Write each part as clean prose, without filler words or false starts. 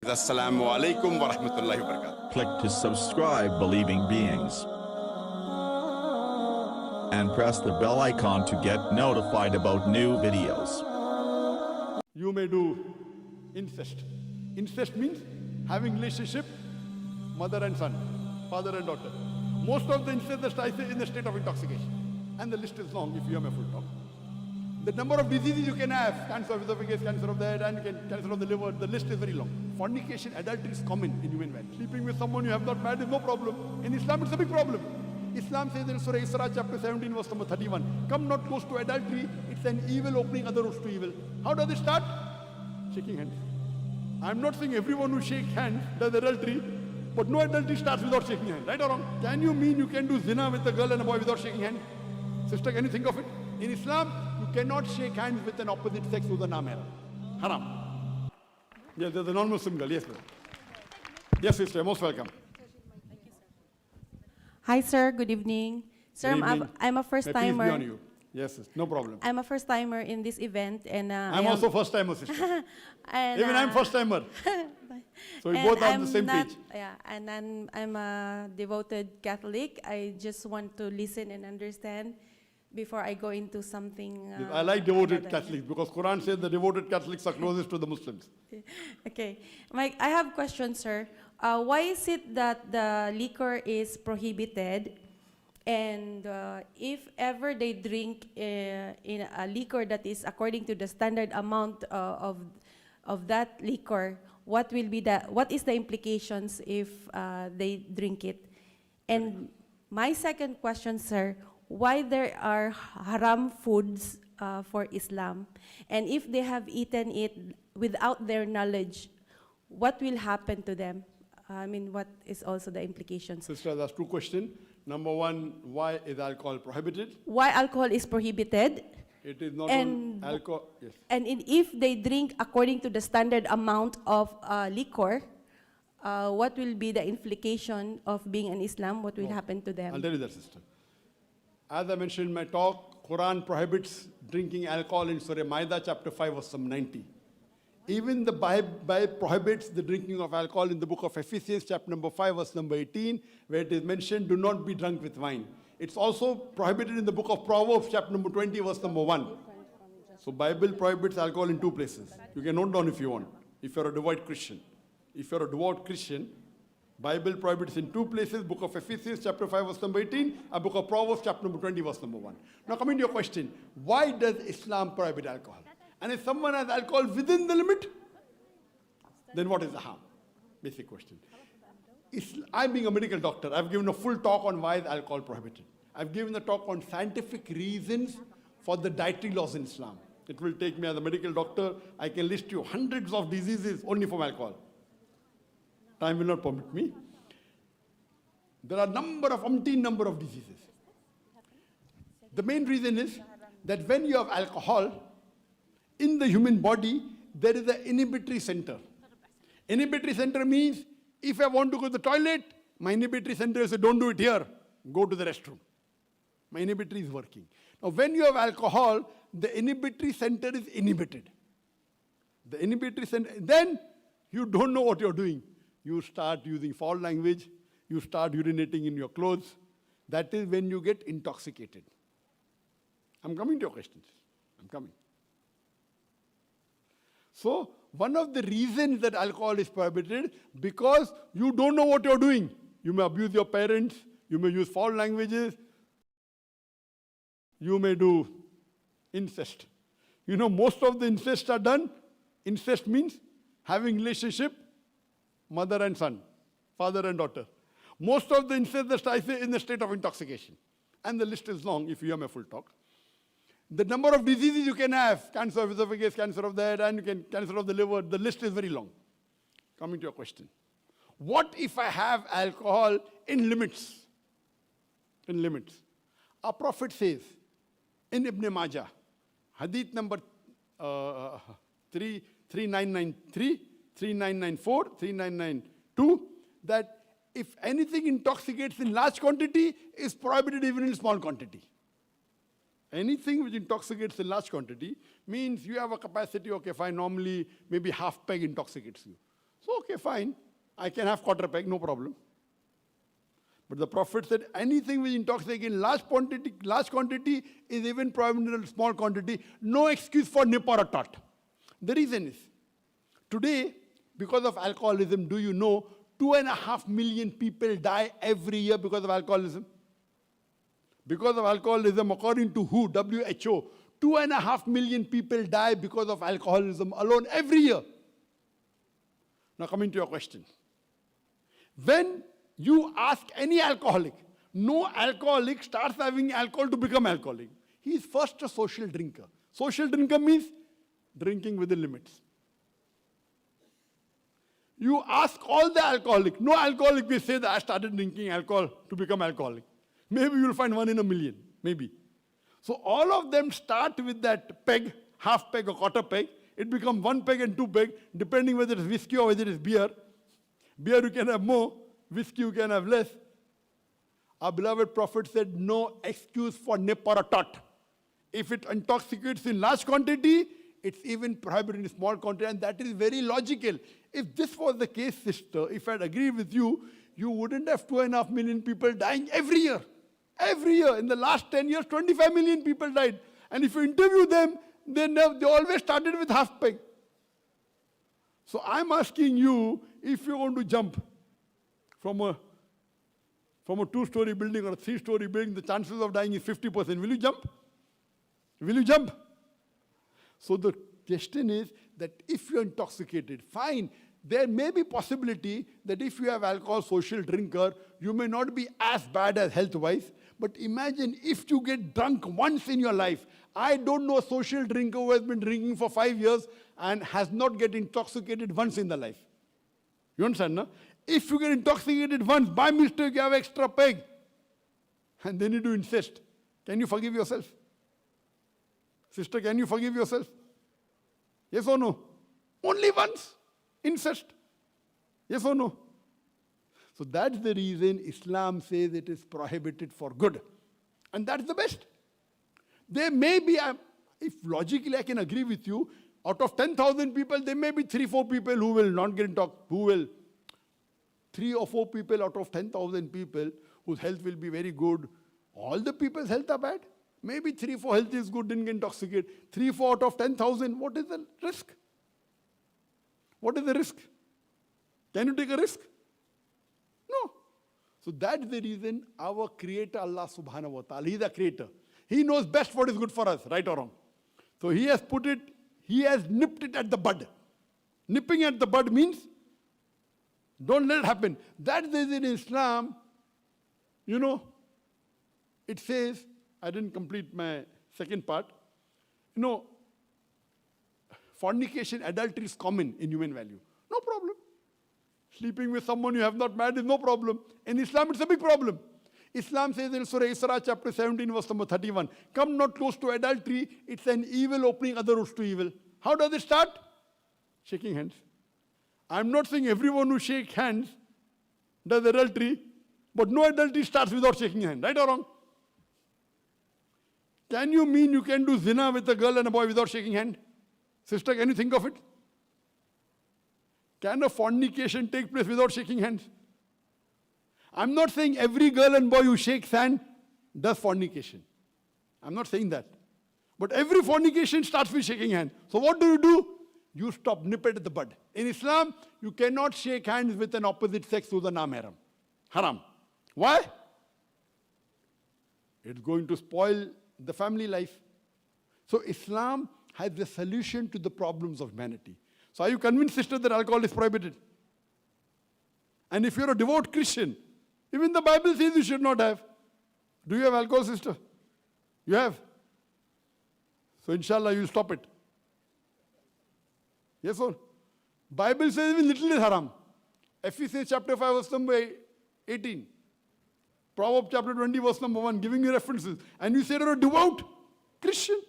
Assalamu alaikum wa rahmatullahi wa barakatuh. Click to subscribe Believing Beings and press the bell icon to get notified about new videos. You may do incest. Incest means having relationship, mother and son, father and daughter. Most of the incest I say in a state of intoxication. And the list is long if you have a full talk. The number of diseases you can have, cancer of esophagus, cancer of the head, and cancer of the liver, the list is very long. Fornication, adultery is common in human life. Sleeping with someone you have not married is no problem. In Islam, it's a big problem. Islam says in Surah Isra chapter 17 verse number 31, come not close to adultery, it's an evil opening other roads to evil. How does it start? Shaking hands. I'm not saying everyone who shakes hands does adultery, but no adultery starts without shaking hands, right or wrong? Can you mean you can do zina with a girl and a boy without shaking hands? Sister, can you think of it? In Islam, you cannot shake hands with an opposite sex who's a non-Arab. Haram. Yes, there's a non-Muslim girl. Yes, sir. Yes, sister, most welcome. Hi, sir. Good evening. Sir, Good evening. I'm a May first-timer. peace be on you. Yes, yes, no problem. I'm a first-timer in this event, and I'm also first-timer, sister. and, Even I'm first-timer. So we and both are on I'm the same not, page. Yeah, and I'm a devoted Catholic. I just want to listen and understand before I go into something. I like devoted another. Catholics because Quran says the devoted Catholics are closest to the Muslims. Okay, Mike, I have questions, sir. Why is it that the liquor is prohibited, and if ever they drink in a liquor that is according to the standard amount of that liquor, what is the implications if they drink it? And my second question, sir, why there are haram foods for Islam, and if they have eaten it without their knowledge, what will happen to them? I mean, what is also the implications? Sister, that's two questions. Number one, why is alcohol prohibited? Why alcohol is prohibited? It is not And- only alcohol. Yes. And if they drink according to the standard amount of liquor, what will be the implication of being an Islam? What will happen to I'll them? tell you that, sister. As I mentioned in my talk, Quran prohibits drinking alcohol in Surah Maida chapter 5 verse 90. Even the Bible prohibits the drinking of alcohol in the book of Ephesians chapter number 5 verse number 18, where it is mentioned, do not be drunk with wine. It's also prohibited in the book of Proverbs chapter number 20 verse number 1. So Bible prohibits alcohol in two places. You can note down if you want, if you're a devout Christian. If you're a devout Christian, Bible prohibits in two places, book of Ephesians chapter 5 verse number 18, and book of Proverbs chapter number 20 verse number 1. Now coming to your question, why does Islam prohibit alcohol? And if someone has alcohol within the limit, then what is the harm? Basic question. I'm being a medical doctor. I've given a full talk on why is alcohol prohibited. I've given a talk on scientific reasons for the dietary laws in Islam. It will take me as a medical doctor, I can list you hundreds of diseases only from alcohol. Time will not permit me. There are umpteen number of diseases. The main reason is that when you have alcohol, in the human body, there is an inhibitory center. Inhibitory center means, if I want to go to the toilet, my inhibitory center says, don't do it here, go to the restroom. My inhibitory is working. Now, when you have alcohol, the inhibitory center is inhibited. The inhibitory center, then you don't know what you're doing. You start using foul language, you start urinating in your clothes. That is when you get intoxicated. I'm coming to your questions. I'm coming. So, one of the reasons that alcohol is prohibited, because you don't know what you're doing. You may abuse your parents, you may use foul languages, you may do incest. You know, most of the incest are done. Incest means having relationship, mother and son, father and daughter. Most of the incest I say in a state of intoxication. And the list is long if you have my full talk. The number of diseases you can have, cancer of esophagus, cancer of the head, and cancer of the liver, the list is very long. Coming to your question. What if I have alcohol in limits? In limits. Our Prophet says in Ibn Majah, hadith number 3993, 3994, 3992, that if anything intoxicates in large quantity, is prohibited even in small quantity. Anything which intoxicates in large quantity means you have a capacity, okay, fine, normally maybe half peg intoxicates you. So, okay, fine. I can have quarter peg, no problem. But the Prophet said anything which intoxicates in large quantity is even prohibited in small quantity. No excuse for nip or a tot. The reason is, today, because of alcoholism, do you know 2.5 million people die every year because of alcoholism? Because of alcoholism, according to WHO, 2.5 million people die because of alcoholism alone every year. Now coming to your question. When you ask any alcoholic, no alcoholic starts having alcohol to become alcoholic. He is first a social drinker. Social drinker means drinking within limits. You ask all the alcoholic, no alcoholic will say that I started drinking alcohol to become alcoholic. Maybe you'll find 1 in a million, maybe. So all of them start with that peg, half peg or quarter peg. It becomes 1 peg and 2 peg, depending whether it's whiskey or whether it's beer. Beer you can have more, whiskey you can have less. Our beloved Prophet said, no excuse for nip or a tot. If it intoxicates in large quantity, it's even prohibited in small quantity, and that is very logical. If this was the case, sister, if I'd agree with you, you wouldn't have 2.5 million people dying every year. Every year. In the last 10 years, 25 million people died. And if you interview them, they always started with half peg. So I'm asking you, if you're going to jump from a 2-story building or a 3-story building, the chances of dying is 50%. Will you jump? Will you jump? So the question is that if you're intoxicated, fine. There may be possibility that if you have alcohol, social drinker, you may not be as bad as health-wise. But imagine if you get drunk once in your life. I don't know a social drinker who has been drinking for 5 years and has not get intoxicated once in their life. You understand, no? If you get intoxicated once, by mistake you have extra peg, and then you do incest, can you forgive yourself? Sister, can you forgive yourself? Yes or no? Only once. Incest. Yes or no? So that's the reason Islam says it is prohibited for good. And that's the best. There may be, if logically I can agree with you, out of 10,000 people, there may be 3-4 people who will not get intoxicated, 3 or 4 people out of 10,000 people whose health will be very good. All the people's health are bad. Maybe 3-4 health is good, didn't get intoxicated. 3-4 out of 10,000, what is the risk? What is the risk? Can you take a risk? No. So that's the reason our Creator, Allah subhanahu wa ta'ala, He is the Creator. He knows best what is good for us, right or wrong. So He has nipped it at the bud. Nipping at the bud means don't let it happen. That's the reason in Islam, it says, I didn't complete my second part. Fornication, adultery is common in human value. No problem. Sleeping with someone you have not married is no problem. In Islam, it's a big problem. Islam says in Surah Isra, chapter 17, verse number 31, come not close to adultery. It's an evil opening other roads to evil. How does it start? Shaking hands. I'm not saying everyone who shakes hands does adultery, but no adultery starts without shaking hands. Right or wrong? Can you mean you can do zina with a girl and a boy without shaking hand? Sister, can you think of it? Can a fornication take place without shaking hands? I'm not saying every girl and boy who shakes hand does fornication. I'm not saying that. But every fornication starts with shaking hands. So what do? You stop, nip it at the bud. In Islam, you cannot shake hands with an opposite sex who's a nam-haram. Haram. Why? It's going to spoil the family life. So Islam has the solution to the problems of humanity. So are you convinced, sister, that alcohol is prohibited? And if you're a devout Christian, even the Bible says you should not have. Do you have alcohol, sister? You have. So inshallah you'll stop it. Yes or no? Bible says even little is haram. Ephesians chapter 5 verse number 18. Proverbs chapter 20 verse number 1, giving you references. And you say you're a devout Christian.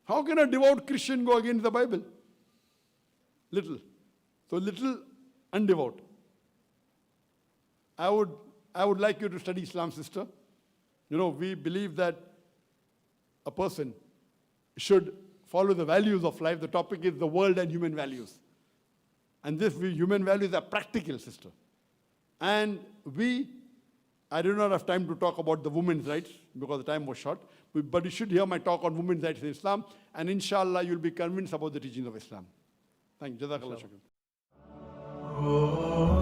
How can a devout Christian go against the Bible? Little. So little undevout. I would like you to study Islam, sister. We believe that a person should follow the values of life. The topic is the world and human values. And this human values are practical, sister. And I do not have time to talk about the women's rights because the time was short, but you should hear my talk on women's rights in Islam, and inshallah you'll be convinced about the teachings of Islam. Thank you. Jazakallah. Shukran.